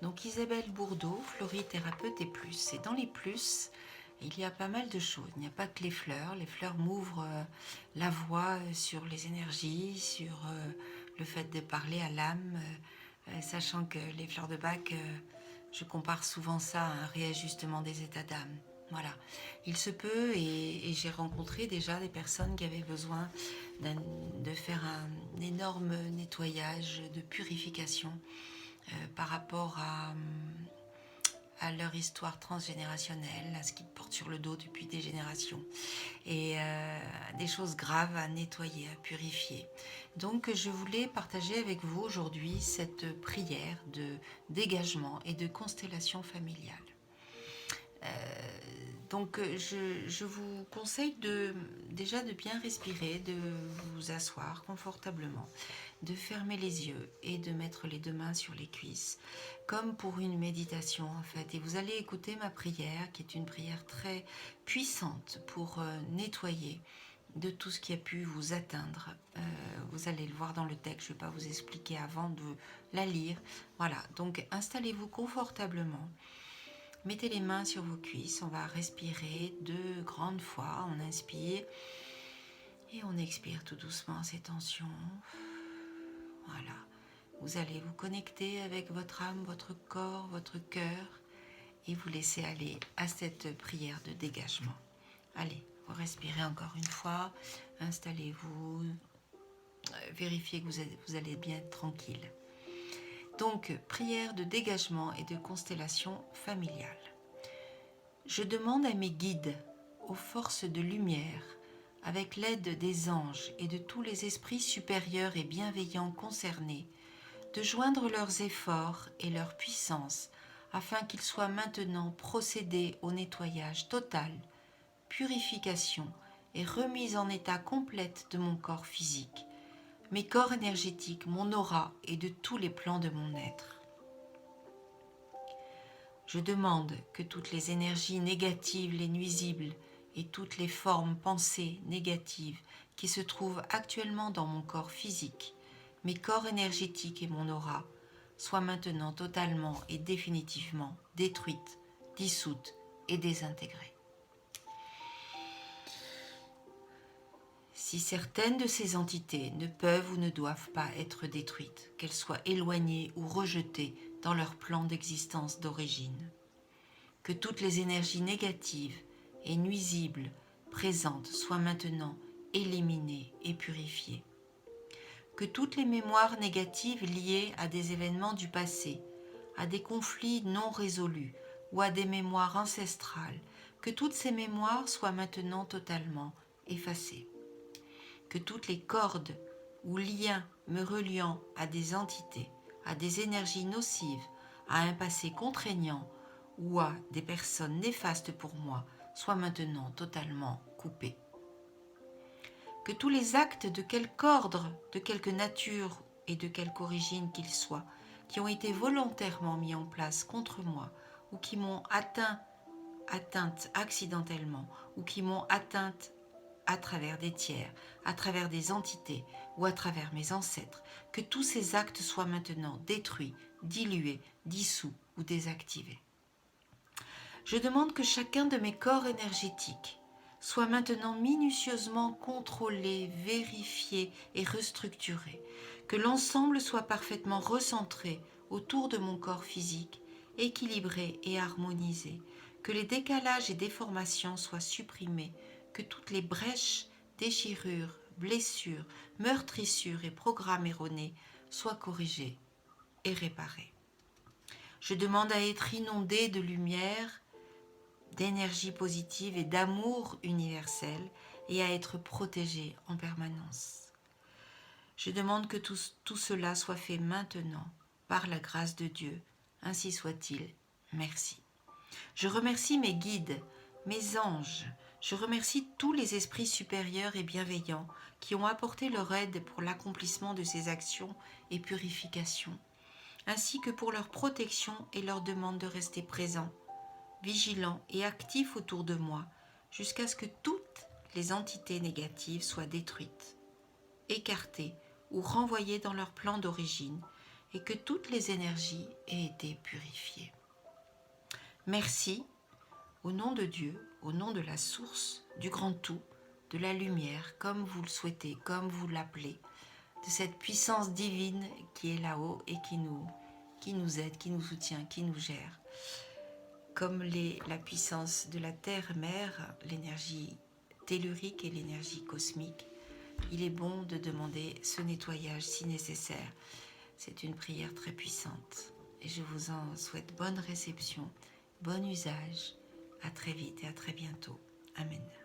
Donc Isabelle Bourdeau, florithérapeute et plus. Et dans les plus, il y a pas mal de choses. Il n'y a pas que les fleurs. Les fleurs m'ouvrent la voie sur les énergies, sur le fait de parler à l'âme, sachant que les fleurs de Bach, je compare souvent ça à un réajustement des états d'âme. Voilà, il se peut, et j'ai rencontré déjà des personnes qui avaient besoin de faire un énorme nettoyage de purification par rapport à leur histoire transgénérationnelle, à ce qu'ils portent sur le dos depuis des générations, et des choses graves à nettoyer, à purifier. Donc je voulais partager avec vous aujourd'hui cette prière de dégagement et de constellation familiale. Donc je vous conseille déjà de bien respirer, de vous asseoir confortablement, de fermer les yeux et de mettre les deux mains sur les cuisses, comme pour une méditation en fait. Et vous allez écouter ma prière, qui est une prière très puissante pour nettoyer de tout ce qui a pu vous atteindre. Vous allez le voir dans le texte, je ne vais pas vous expliquer avant de la lire. Voilà, donc installez-vous confortablement. Mettez les mains sur vos cuisses, on va respirer 2 grandes fois. On inspire et on expire tout doucement ces tensions. Voilà. Vous allez vous connecter avec votre âme, votre corps, votre cœur et vous laisser aller à cette prière de dégagement. Allez, vous respirez encore une fois, installez-vous, vérifiez que vous allez bien être tranquille. Donc, prière de dégagement et de constellation familiale. Je demande à mes guides, aux forces de lumière, avec l'aide des anges et de tous les esprits supérieurs et bienveillants concernés, de joindre leurs efforts et leur puissance afin qu'il soit maintenant procédé au nettoyage total, purification et remise en état complète de mon corps physique, mes corps énergétiques, mon aura et de tous les plans de mon être. Je demande que toutes les énergies négatives, les nuisibles et toutes les formes pensées négatives qui se trouvent actuellement dans mon corps physique, mes corps énergétiques et mon aura, soient maintenant totalement et définitivement détruites, dissoutes et désintégrées. Si certaines de ces entités ne peuvent ou ne doivent pas être détruites, qu'elles soient éloignées ou rejetées dans leur plan d'existence d'origine, que toutes les énergies négatives et nuisibles présentes soient maintenant éliminées et purifiées, que toutes les mémoires négatives liées à des événements du passé, à des conflits non résolus ou à des mémoires ancestrales, que toutes ces mémoires soient maintenant totalement effacées, que toutes les cordes ou liens me reliant à des entités, à des énergies nocives, à un passé contraignant ou à des personnes néfastes pour moi soient maintenant totalement coupés. Que tous les actes de quelque ordre, de quelque nature et de quelque origine qu'ils soient, qui ont été volontairement mis en place contre moi ou qui m'ont atteinte accidentellement ou qui m'ont atteinte à travers des tiers, à travers des entités ou à travers mes ancêtres, que tous ces actes soient maintenant détruits, dilués, dissous ou désactivés. Je demande que chacun de mes corps énergétiques soit maintenant minutieusement contrôlé, vérifié et restructuré, que l'ensemble soit parfaitement recentré autour de mon corps physique, équilibré et harmonisé, que les décalages et déformations soient supprimés, que toutes les brèches, déchirures, blessures, meurtrissures et programmes erronés soient corrigés et réparés. Je demande à être inondé de lumière, d'énergie positive et d'amour universel et à être protégé en permanence. Je demande que tout cela soit fait maintenant par la grâce de Dieu. Ainsi soit-il. Merci. Je remercie mes guides, mes anges. Je remercie tous les esprits supérieurs et bienveillants qui ont apporté leur aide pour l'accomplissement de ces actions et purifications, ainsi que pour leur protection et leur demande de rester présents, vigilants et actifs autour de moi, jusqu'à ce que toutes les entités négatives soient détruites, écartées ou renvoyées dans leur plan d'origine, et que toutes les énergies aient été purifiées. Merci, au nom de Dieu, au nom de la source, du grand tout, de la lumière, comme vous le souhaitez, comme vous l'appelez, de cette puissance divine qui est là-haut et qui nous aide, qui nous soutient, qui nous gère. Comme la puissance de la terre-mère, l'énergie tellurique et l'énergie cosmique, il est bon de demander ce nettoyage si nécessaire. C'est une prière très puissante et je vous en souhaite bonne réception, bon usage. À très vite et à très bientôt. Amen.